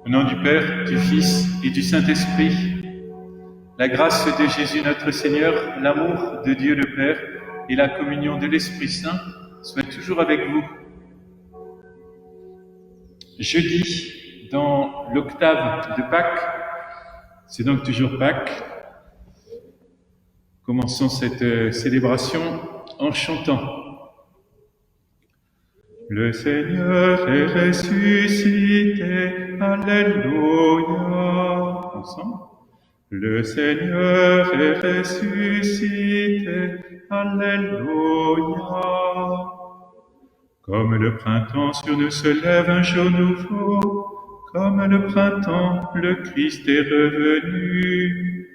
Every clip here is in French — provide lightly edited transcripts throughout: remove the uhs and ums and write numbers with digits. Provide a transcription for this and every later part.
Au nom du Père, du Fils et du Saint-Esprit, la grâce de Jésus notre Seigneur, l'amour de Dieu le Père et la communion de l'Esprit Saint soient toujours avec vous. Jeudi, dans l'octave de Pâques, c'est donc toujours Pâques, commençons cette célébration en chantant. Le Seigneur est ressuscité, Alléluia. Ensemble. Le Seigneur est ressuscité, Alléluia. Comme le printemps sur nous se lève un jour nouveau, comme le printemps, le Christ est revenu.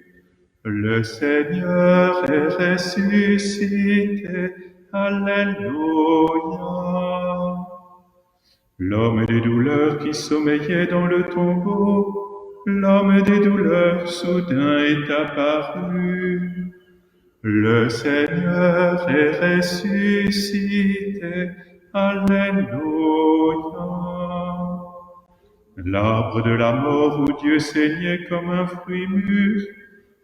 Le Seigneur est ressuscité, Alléluia. L'homme des douleurs qui sommeillait dans le tombeau, l'homme des douleurs soudain est apparu. Le Seigneur est ressuscité, Alléluia. L'arbre de la mort où Dieu saignait comme un fruit mûr,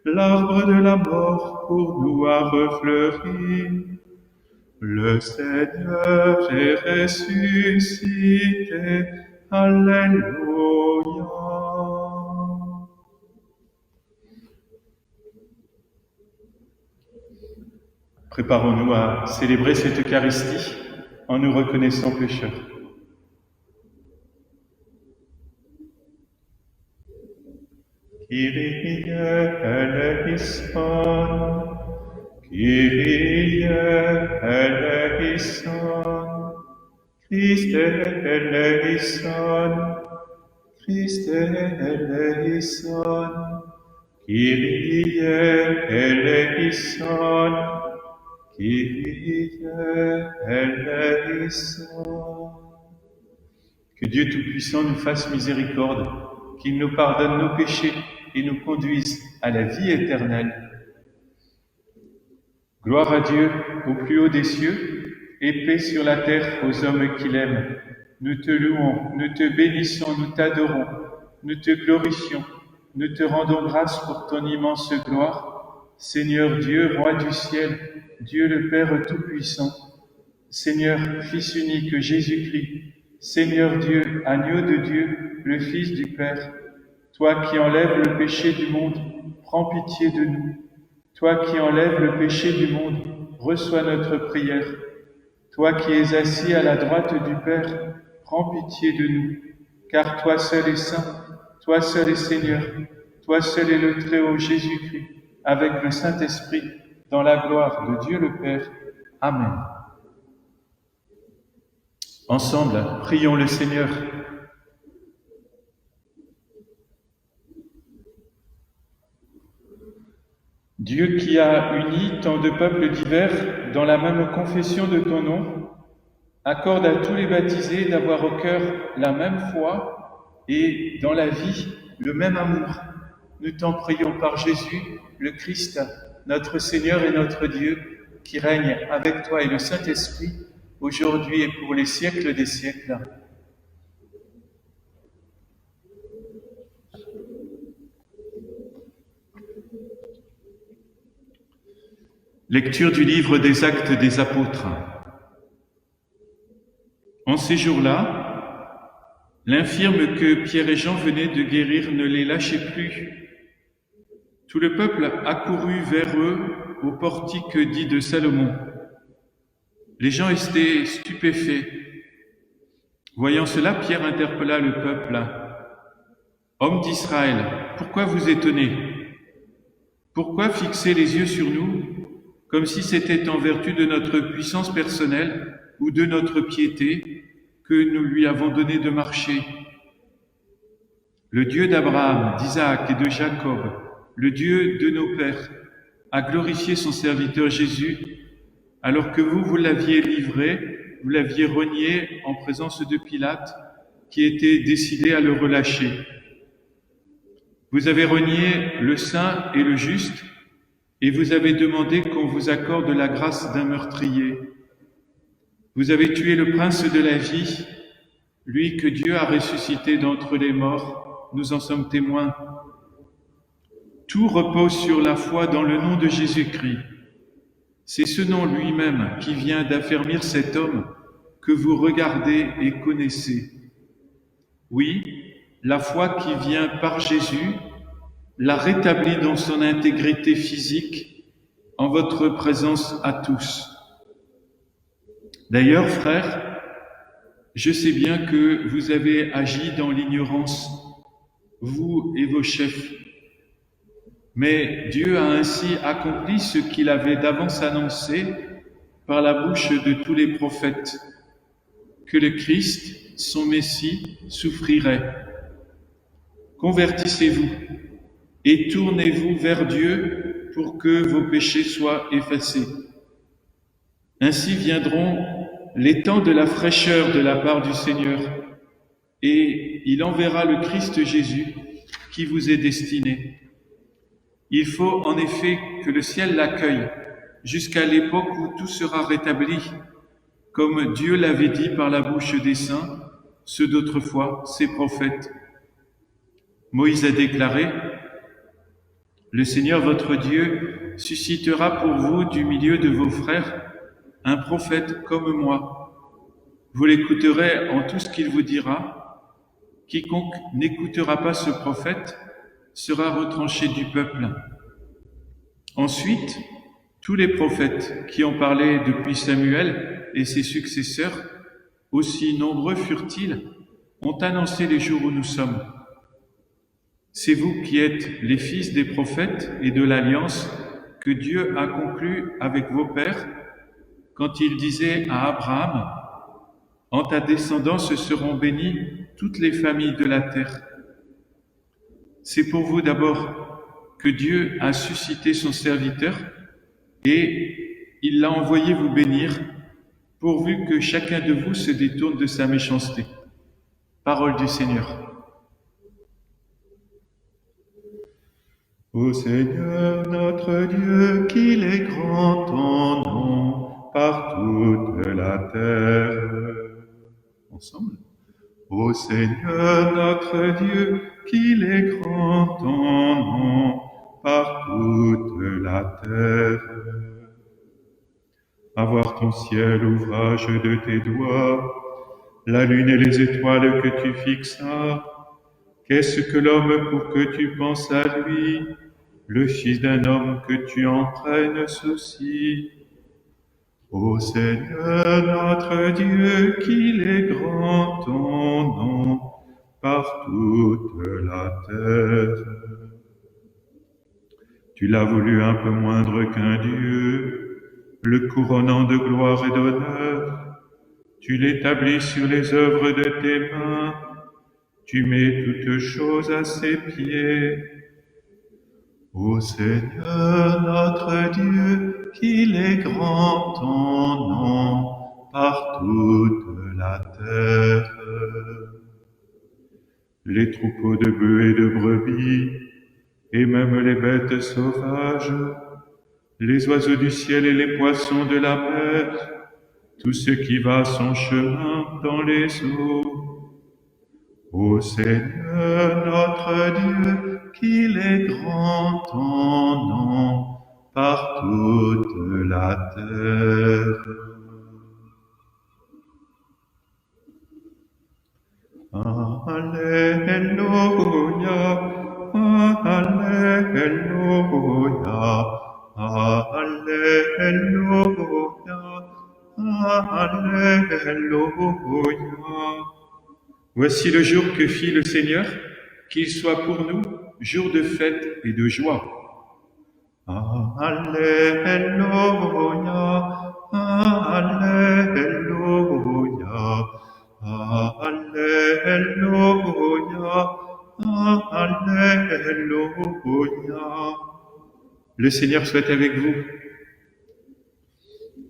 l'arbre de la mort pour nous a refleuri. Le Seigneur est ressuscité, Alléluia. Préparons-nous à célébrer cette Eucharistie en nous reconnaissant pécheurs. Kyrie eleison, Kyrie eleison, Christe eleison, Christe eleison, Kyrie eleison, Kyrie eleison. Que Dieu Tout-Puissant nous fasse miséricorde, qu'il nous pardonne nos péchés et nous conduise à la vie éternelle. Gloire à Dieu au plus haut des cieux et paix sur la terre aux hommes qu'il aime. Nous te louons, nous te bénissons, nous t'adorons, nous te glorifions, nous te rendons grâce pour ton immense gloire. Seigneur Dieu, Roi du ciel, Dieu le Père Tout-Puissant, Seigneur, Fils unique Jésus-Christ, Seigneur Dieu, agneau de Dieu, le Fils du Père, toi qui enlèves le péché du monde, prends pitié de nous. Toi qui enlèves le péché du monde, reçois notre prière. Toi qui es assis à la droite du Père, prends pitié de nous. Car toi seul est saint, toi seul est Seigneur, toi seul est le Très-Haut Jésus-Christ, avec le Saint-Esprit, dans la gloire de Dieu le Père. Amen. Ensemble, prions le Seigneur. Dieu qui a uni tant de peuples divers dans la même confession de ton nom, accorde à tous les baptisés d'avoir au cœur la même foi et dans la vie le même amour. Nous t'en prions par Jésus, le Christ, notre Seigneur et notre Dieu, qui règne avec toi et le Saint-Esprit, aujourd'hui et pour les siècles des siècles. Lecture du livre des Actes des Apôtres. En ces jours-là, l'infirme que Pierre et Jean venaient de guérir ne les lâchait plus. Tout le peuple accourut vers eux au portique dit de Salomon. Les gens étaient stupéfaits. Voyant cela, Pierre interpella le peuple. « Hommes d'Israël, pourquoi vous étonnez? Pourquoi fixer les yeux sur nous comme si c'était en vertu de notre puissance personnelle ou de notre piété que nous lui avons donné de marcher. Le Dieu d'Abraham, d'Isaac et de Jacob, le Dieu de nos pères, a glorifié son serviteur Jésus, alors que vous l'aviez livré, vous l'aviez renié en présence de Pilate, qui était décidé à le relâcher. Vous avez renié le saint et le juste, et vous avez demandé qu'on vous accorde la grâce d'un meurtrier. Vous avez tué le prince de la vie, lui que Dieu a ressuscité d'entre les morts, nous en sommes témoins. Tout repose sur la foi dans le nom de Jésus-Christ. C'est ce nom lui-même qui vient d'affermir cet homme que vous regardez et connaissez. Oui, la foi qui vient par Jésus l'a rétabli dans son intégrité physique en votre présence à tous. D'ailleurs, frères, je sais bien que vous avez agi dans l'ignorance, vous et vos chefs. Mais Dieu a ainsi accompli ce qu'il avait d'avance annoncé par la bouche de tous les prophètes, que le Christ, son Messie, souffrirait. Convertissez-vous et tournez-vous vers Dieu pour que vos péchés soient effacés. Ainsi viendront les temps de la fraîcheur de la part du Seigneur, et il enverra le Christ Jésus qui vous est destiné. Il faut en effet que le ciel l'accueille jusqu'à l'époque où tout sera rétabli, comme Dieu l'avait dit par la bouche des saints, ceux d'autrefois, ses prophètes. Moïse a déclaré: « Le Seigneur votre Dieu suscitera pour vous du milieu de vos frères un prophète comme moi. Vous l'écouterez en tout ce qu'il vous dira. Quiconque n'écoutera pas ce prophète sera retranché du peuple. » Ensuite, tous les prophètes qui ont parlé depuis Samuel et ses successeurs, aussi nombreux furent-ils, ont annoncé les jours où nous sommes. C'est vous qui êtes les fils des prophètes et de l'alliance que Dieu a conclue avec vos pères quand il disait à Abraham: « En ta descendance seront bénies toutes les familles de la terre. » C'est pour vous d'abord que Dieu a suscité son serviteur et il l'a envoyé vous bénir, pourvu que chacun de vous se détourne de sa méchanceté. Parole du Seigneur. Ô Seigneur notre Dieu, qu'il est grand ton nom par toute la terre. Ensemble. Ô Seigneur notre Dieu, qu'il est grand ton nom par toute la terre. À voir ton ciel, ouvrage de tes doigts, la lune et les étoiles que tu fixas, qu'est-ce que l'homme pour que tu penses à lui, le fils d'un homme que tu en prennes souci? Ô Seigneur notre Dieu, qu'il est grand ton nom par toute la terre. Tu l'as voulu un peu moindre qu'un Dieu, le couronnant de gloire et d'honneur. Tu l'établis sur les œuvres de tes mains, tu mets toutes choses à ses pieds. Ô Seigneur notre Dieu, qu'il est grand ton nom par toute la terre. Les troupeaux de bœufs et de brebis, et même les bêtes sauvages, les oiseaux du ciel et les poissons de la mer, tout ce qui va son chemin dans les eaux. Ô Seigneur notre Dieu, qu'il est grand ton nom par toute la terre. Alléluia, Alléluia, Alléluia, Alléluia. Voici le jour que fit le Seigneur, qu'il soit pour nous jour de fête et de joie. Alléluia, Alléluia, Alléluia, Alléluia. Le Seigneur soit avec vous.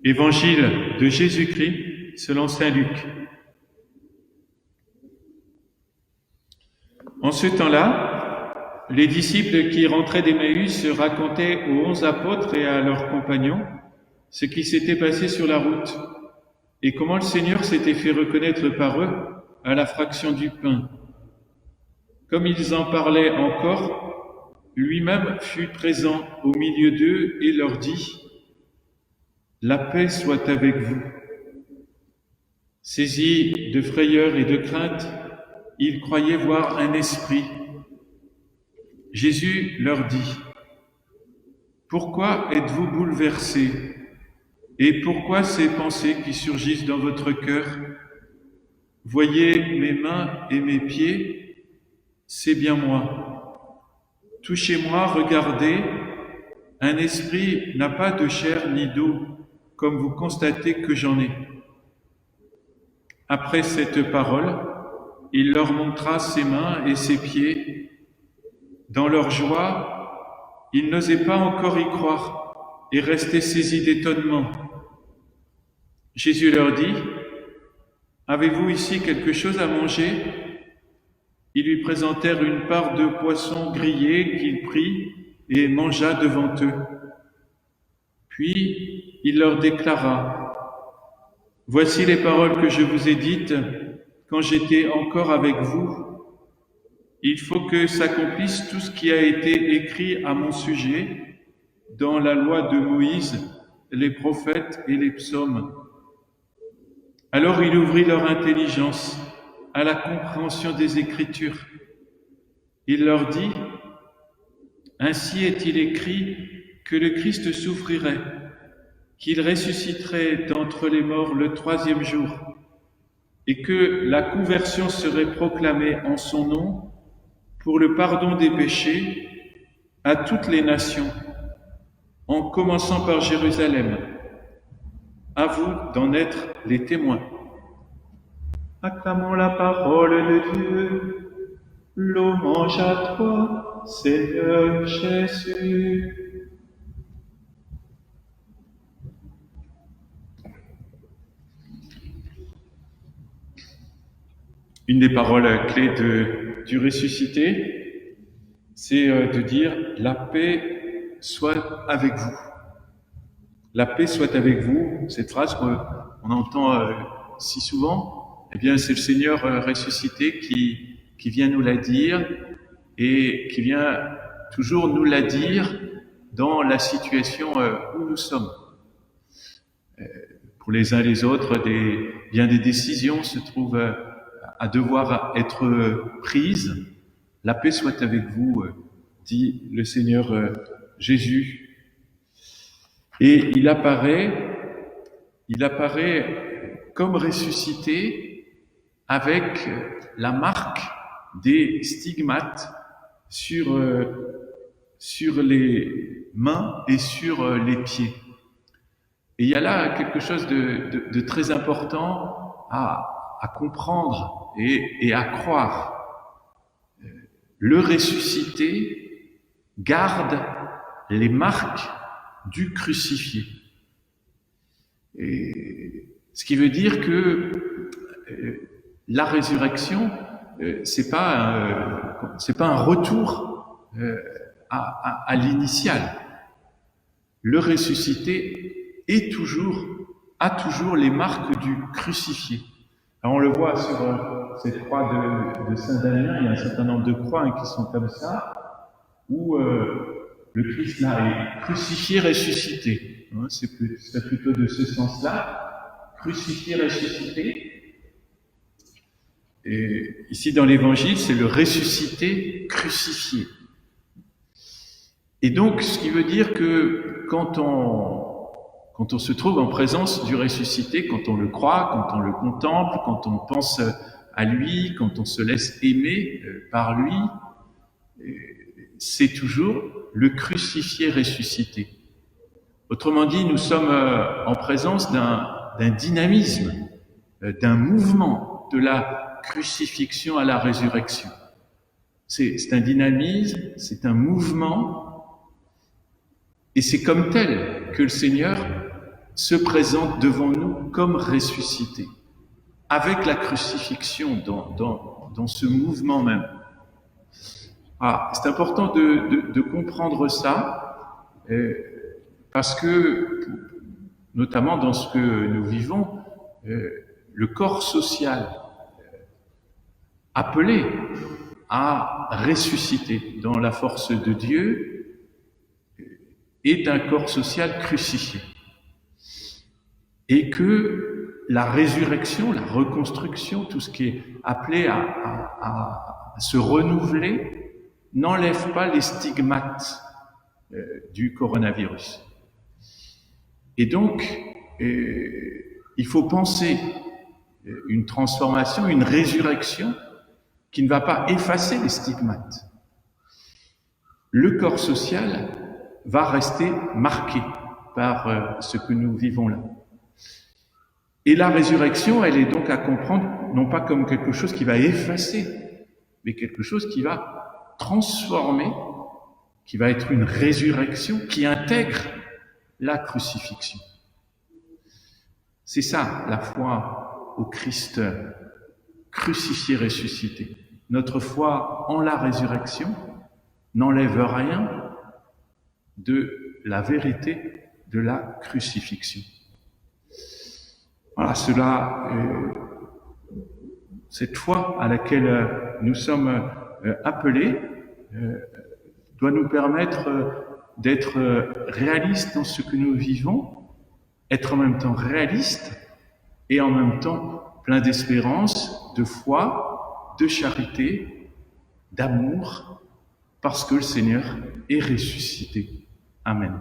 Évangile de Jésus-Christ selon saint Luc. En ce temps-là, les disciples qui rentraient d'Emmaüs racontaient aux 11 apôtres et à leurs compagnons ce qui s'était passé sur la route et comment le Seigneur s'était fait reconnaître par eux à la fraction du pain. Comme ils en parlaient encore, lui-même fut présent au milieu d'eux et leur dit : « La paix soit avec vous. » Saisis de frayeur et de crainte, ils croyaient voir un esprit. Jésus leur dit : « Pourquoi êtes-vous bouleversés ? Et pourquoi ces pensées qui surgissent dans votre cœur ? Voyez mes mains et mes pieds, c'est bien moi. Touchez-moi, regardez, un esprit n'a pas de chair ni d'eau, comme vous constatez que j'en ai. » Après cette parole, il leur montra ses mains et ses pieds. Dans leur joie, ils n'osaient pas encore y croire et restaient saisis d'étonnement. Jésus leur dit : « Avez-vous ici quelque chose à manger ? » Ils lui présentèrent une part de poisson grillé qu'il prit et mangea devant eux. Puis il leur déclara : « Voici les paroles que je vous ai dites quand j'étais encore avec vous. Il faut que s'accomplisse tout ce qui a été écrit à mon sujet dans la loi de Moïse, les prophètes et les psaumes. » Alors il ouvrit leur intelligence à la compréhension des Écritures. Il leur dit : « Ainsi est-il écrit que le Christ souffrirait, qu'il ressusciterait d'entre les morts le 3e jour, et que la conversion serait proclamée en son nom pour le pardon des péchés à toutes les nations, en commençant par Jérusalem. À vous d'en être les témoins. » Acclamons la parole de Dieu. Louange à toi, Seigneur Jésus. Une des paroles clés du ressuscité, c'est de dire « La paix soit avec vous ». La paix soit avec vous, cette phrase qu'on entend si souvent, eh bien c'est le Seigneur ressuscité qui vient nous la dire et qui vient toujours nous la dire dans la situation où nous sommes. Pour les uns et les autres, bien des décisions se trouvent à devoir être prises. La paix soit avec vous, dit le Seigneur Jésus. Et il apparaît comme ressuscité avec la marque des stigmates sur les mains et sur les pieds. Et il y a là quelque chose de très important à comprendre et à croire. Le ressuscité garde les marques du crucifié. Et ce qui veut dire que la résurrection, c'est pas un retour à l'initial. Le ressuscité a toujours les marques du crucifié. Alors on le voit sur cette croix de Saint-Damien, il y a un certain nombre de croix qui sont comme ça, où le Christ là est crucifié, ressuscité. C'est plutôt de ce sens-là, crucifié, ressuscité. Et ici dans l'Évangile, c'est le ressuscité, crucifié. Et donc, ce qui veut dire que quand on se trouve en présence du ressuscité, quand on le croit, quand on le contemple, quand on pense à lui, quand on se laisse aimer par lui, c'est toujours le crucifié ressuscité. Autrement dit, nous sommes en présence d'un dynamisme, d'un mouvement de la crucifixion à la résurrection. C'est un dynamisme, c'est un mouvement, et c'est comme tel que le Seigneur se présente devant nous comme ressuscité, avec la crucifixion dans ce mouvement même. C'est important de comprendre ça, parce que, notamment dans ce que nous vivons, le corps social appelé a ressuscité dans la force de Dieu est un corps social crucifié. Et que la résurrection, la reconstruction, tout ce qui est appelé à se renouveler, n'enlève pas les stigmates du coronavirus. Et donc, il faut penser une transformation, une résurrection qui ne va pas effacer les stigmates. Le corps social va rester marqué par ce que nous vivons là. Et la résurrection, elle est donc à comprendre non pas comme quelque chose qui va effacer, mais quelque chose qui va transformer, qui va être une résurrection qui intègre la crucifixion. C'est ça, la foi au Christ crucifié, ressuscité. Notre foi en la résurrection n'enlève rien de la vérité de la crucifixion. Voilà, cette foi à laquelle nous sommes appelés doit nous permettre d'être réalistes dans ce que nous vivons, être en même temps réalistes et en même temps plein d'espérance, de foi, de charité, d'amour, parce que le Seigneur est ressuscité. Amen.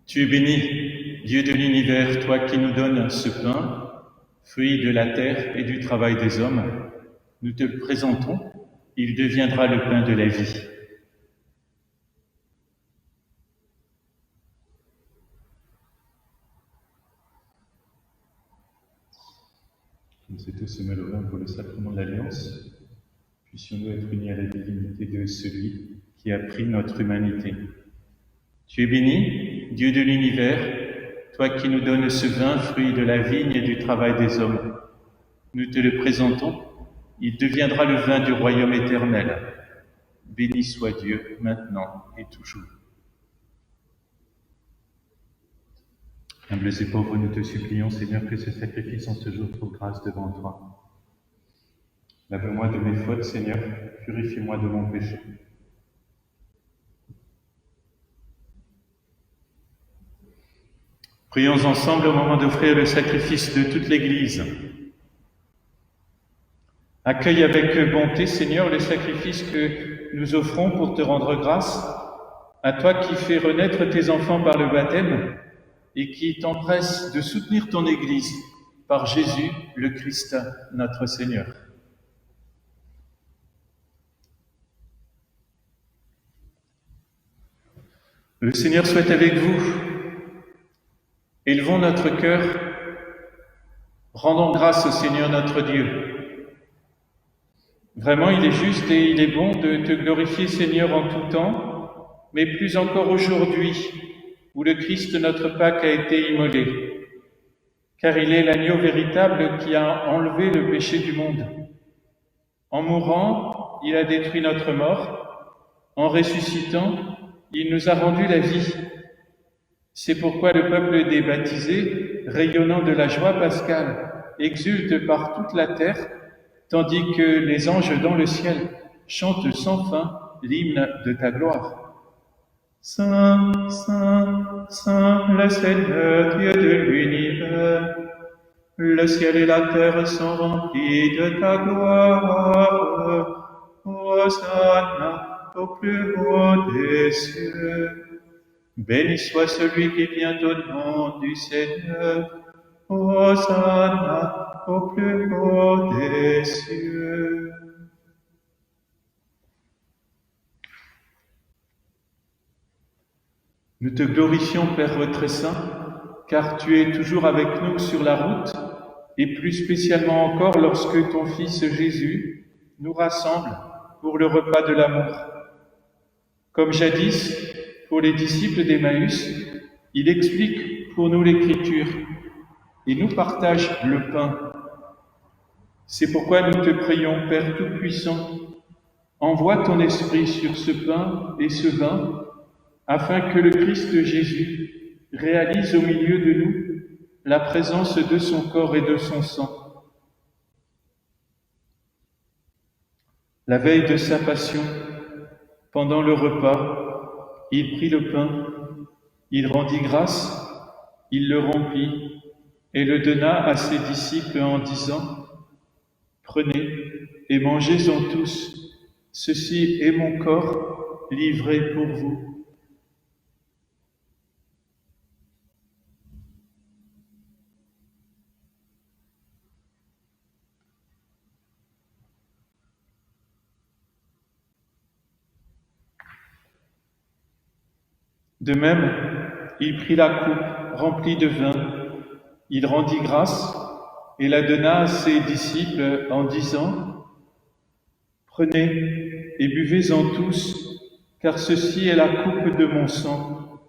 Tu es béni, Dieu de l'univers, toi qui nous donnes ce pain, fruit de la terre et du travail des hommes. Nous te le présentons, il deviendra le pain de la vie. Comme c'est tous ce malheureux pour le sacrement de l'Alliance, puissions-nous être unis à la divinité de celui qui a pris notre humanité. Tu es béni, Dieu de l'univers, toi qui nous donnes ce vin, fruit de la vigne et du travail des hommes. Nous te le présentons, il deviendra le vin du royaume éternel. Béni soit Dieu, maintenant et toujours. Humbles et pauvres, nous te supplions, Seigneur, que ce sacrifice en ce jour trouve grâce devant toi. Lave-moi de mes fautes, Seigneur, purifie-moi de mon péché. Prions ensemble au moment d'offrir le sacrifice de toute l'Église. Accueille avec bonté, Seigneur, le sacrifice que nous offrons pour te rendre grâce, à toi qui fais renaître tes enfants par le baptême et qui t'empresse de soutenir ton Église par Jésus, le Christ, notre Seigneur. Le Seigneur soit avec vous. Élevons notre cœur, rendons grâce au Seigneur notre Dieu. Vraiment, il est juste et il est bon de te glorifier, Seigneur, en tout temps, mais plus encore aujourd'hui, où le Christ, notre Pâque, a été immolé, car il est l'agneau véritable qui a enlevé le péché du monde. En mourant, il a détruit notre mort. En ressuscitant, il nous a rendu la vie. C'est pourquoi le peuple des baptisés, rayonnant de la joie pascale, exulte par toute la terre, tandis que les anges dans le ciel chantent sans fin l'hymne de ta gloire. Saint, Saint, Saint, le Seigneur, Dieu de l'univers, le ciel et la terre sont remplis de ta gloire. Hosanna au plus haut des cieux. Béni soit celui qui vient au nom du Seigneur. Hosanna au plus haut des cieux. Nous te glorifions, Père très saint, car tu es toujours avec nous sur la route, et plus spécialement encore lorsque ton Fils Jésus nous rassemble pour le repas de l'amour. Comme jadis, pour les disciples d'Emmaüs, il explique pour nous l'Écriture et nous partage le pain. C'est pourquoi nous te prions, Père Tout-Puissant, envoie ton esprit sur ce pain et ce vin, afin que le Christ Jésus réalise au milieu de nous la présence de son corps et de son sang. La veille de sa passion, pendant le repas, il prit le pain, il rendit grâce, il le rompit et le donna à ses disciples en disant : « Prenez et mangez-en tous, ceci est mon corps livré pour vous. » De même, il prit la coupe remplie de vin, il rendit grâce et la donna à ses disciples en disant : « Prenez et buvez-en tous, car ceci est la coupe de mon sang,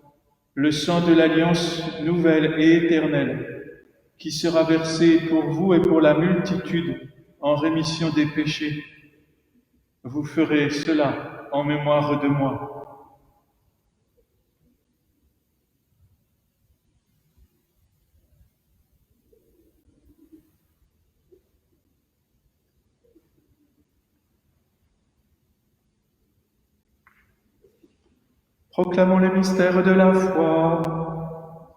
le sang de l'alliance nouvelle et éternelle, qui sera versé pour vous et pour la multitude en rémission des péchés. Vous ferez cela en mémoire de moi. » Proclamons le mystère de la foi.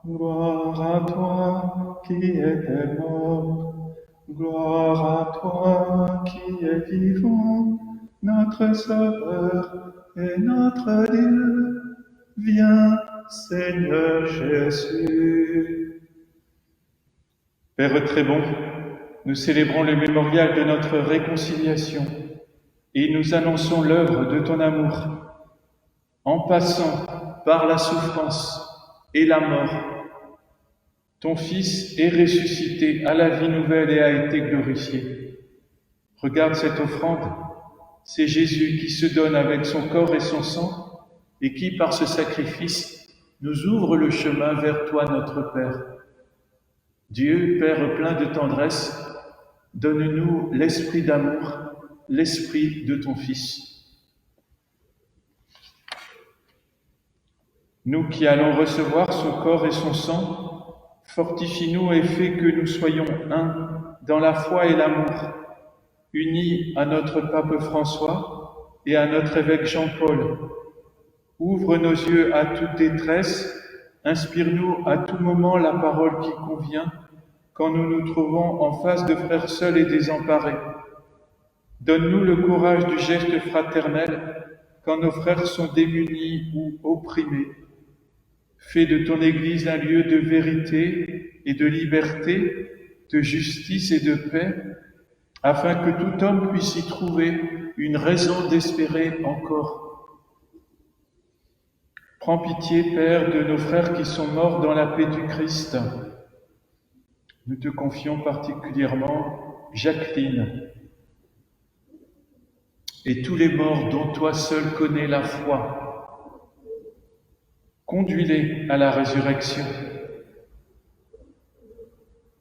Gloire à toi qui étais mort, gloire à toi qui es vivant, notre Sauveur et notre Dieu. Viens, Seigneur Jésus. Père très bon, nous célébrons le mémorial de notre réconciliation et nous annonçons l'œuvre de ton amour. En passant par la souffrance et la mort, ton Fils est ressuscité à la vie nouvelle et a été glorifié. Regarde cette offrande, c'est Jésus qui se donne avec son corps et son sang et qui, par ce sacrifice, nous ouvre le chemin vers toi, notre Père. Dieu, Père plein de tendresse, donne-nous l'esprit d'amour, l'esprit de ton Fils. Nous qui allons recevoir son corps et son sang, fortifie-nous et fais que nous soyons un dans la foi et l'amour, unis à notre pape François et à notre évêque Jean-Paul. Ouvre nos yeux à toute détresse, inspire-nous à tout moment la parole qui convient quand nous nous trouvons en face de frères seuls et désemparés. Donne-nous le courage du geste fraternel quand nos frères sont démunis ou opprimés. Fais de ton Église un lieu de vérité et de liberté, de justice et de paix, afin que tout homme puisse y trouver une raison d'espérer encore. Prends pitié, Père, de nos frères qui sont morts dans la paix du Christ. Nous te confions particulièrement Jacqueline et tous les morts dont toi seul connais la foi. Conduis-les à la résurrection.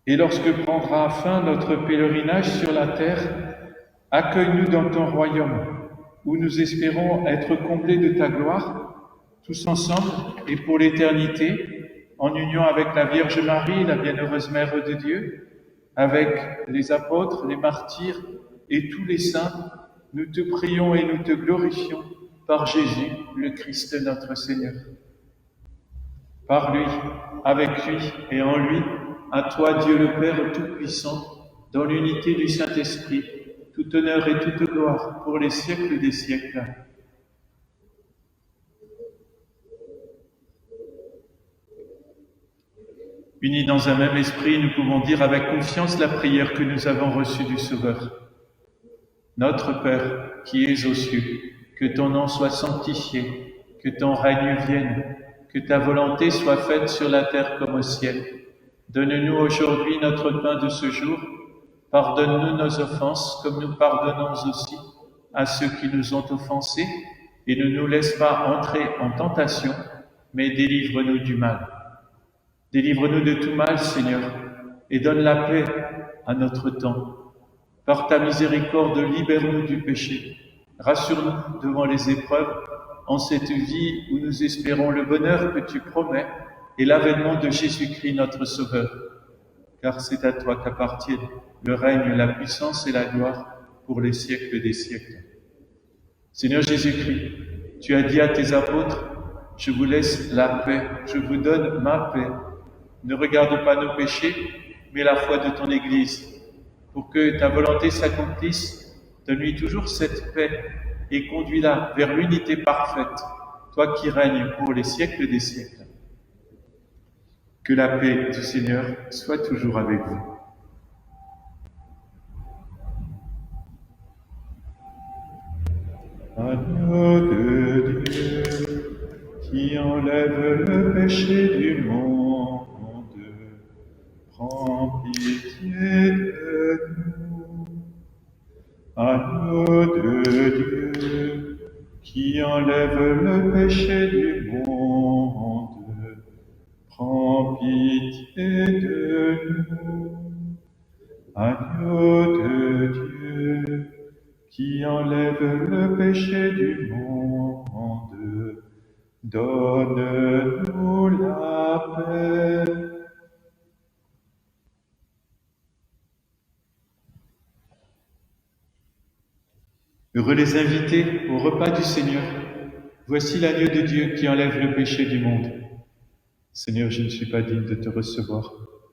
Et lorsque prendra fin notre pèlerinage sur la terre, accueille-nous dans ton royaume, où nous espérons être comblés de ta gloire, tous ensemble et pour l'éternité, en union avec la Vierge Marie, la bienheureuse Mère de Dieu, avec les apôtres, les martyrs et tous les saints. Nous te prions et nous te glorifions par Jésus, le Christ notre Seigneur. Par lui, avec lui et en lui, à toi Dieu le Père Tout-Puissant, dans l'unité du Saint-Esprit, tout honneur et toute gloire pour les siècles des siècles. Unis dans un même esprit, nous pouvons dire avec confiance la prière que nous avons reçue du Sauveur. Notre Père, qui es aux cieux, que ton nom soit sanctifié, que ton règne vienne, que ta volonté soit faite sur la terre comme au ciel. Donne-nous aujourd'hui notre pain de ce jour. Pardonne-nous nos offenses, comme nous pardonnons aussi à ceux qui nous ont offensés, et ne nous laisse pas entrer en tentation, mais délivre-nous du mal. Délivre-nous de tout mal, Seigneur, et donne la paix à notre temps. Par ta miséricorde, libère-nous du péché, Rassure-nous devant les épreuves en cette vie où nous espérons le bonheur que tu promets et l'avènement de Jésus-Christ notre Sauveur. Car c'est à toi qu'appartiennent le règne, la puissance et la gloire pour les siècles des siècles. Seigneur Jésus-Christ, tu as dit à tes apôtres, « Je vous laisse la paix, je vous donne ma paix. Ne regarde pas nos péchés, mais la foi de ton Église. Pour que ta volonté s'accomplisse, donne-lui toujours cette paix et conduis-la vers l'unité parfaite, toi qui règnes pour les siècles des siècles. » Que la paix du Seigneur soit toujours avec vous. Agneau de Dieu, qui enlève le péché du monde, prends pitié de nous. Agneau de Dieu, qui enlève le péché du monde, prends pitié de nous. Agneau de Dieu, qui enlève le péché du monde, donne-nous la paix. Heureux les invités au repas du Seigneur. Voici l'agneau de Dieu qui enlève le péché du monde. Seigneur, je ne suis pas digne de te recevoir,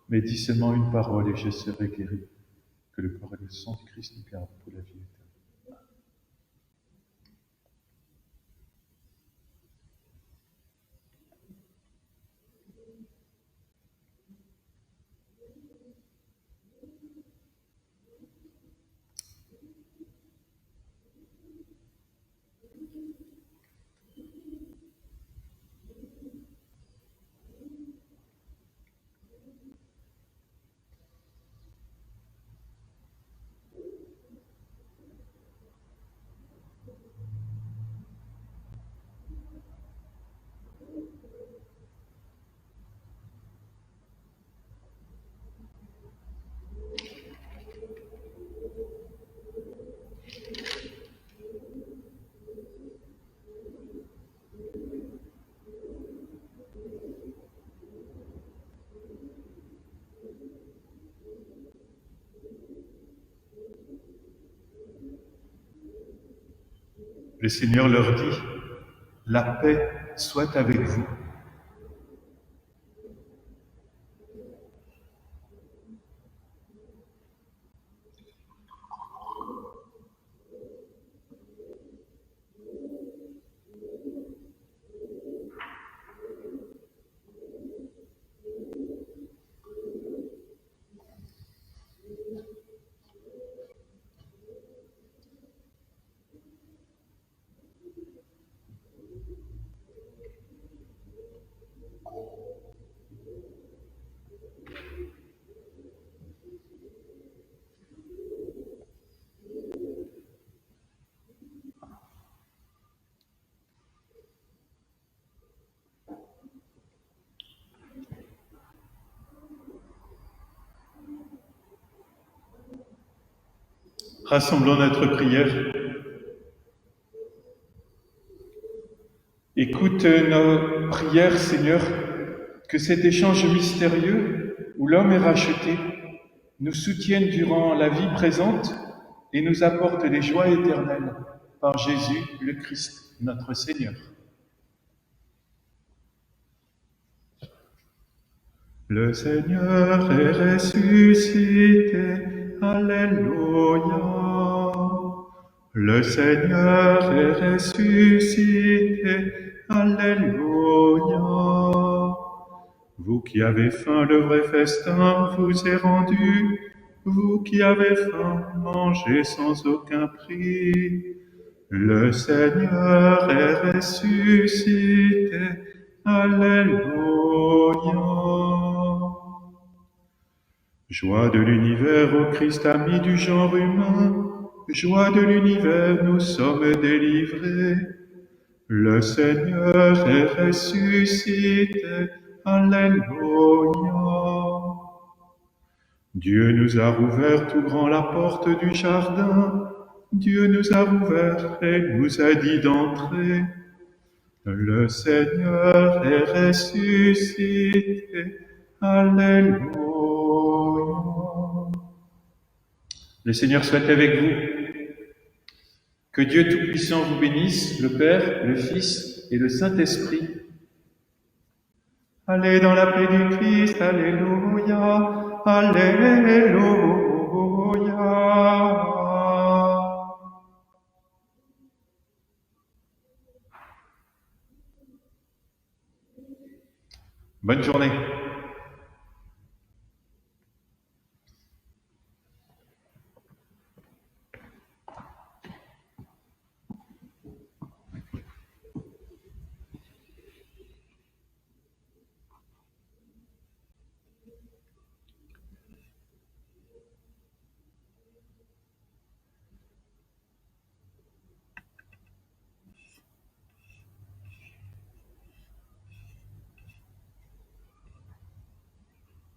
mais dis seulement une parole et je serai guéri. Que le corps et le sang du Christ nous gardent pour la vie éternelle. Le Seigneur leur dit, « La paix soit avec vous. » Rassemblons notre prière. Écoute nos prières, Seigneur, que cet échange mystérieux où l'homme est racheté nous soutienne durant la vie présente et nous apporte les joies éternelles par Jésus le Christ, notre Seigneur. Le Seigneur est ressuscité, Alléluia. Le Seigneur est ressuscité, Alléluia. Vous qui avez faim, le vrai festin vous est rendu. Vous qui avez faim, mangez sans aucun prix. Le Seigneur est ressuscité, Alléluia. Joie de l'univers, ô Christ ami du genre humain, joie de l'univers, nous sommes délivrés. Le Seigneur est ressuscité, Alléluia. Dieu nous a rouvert tout grand la porte du jardin. Dieu nous a ouvert et nous a dit d'entrer. Le Seigneur est ressuscité. Alléluia. Le Seigneur soit avec vous. Que Dieu Tout-Puissant vous bénisse, le Père, le Fils et le Saint-Esprit. Allez dans la paix du Christ. Alléluia. Alléluia. Bonne journée.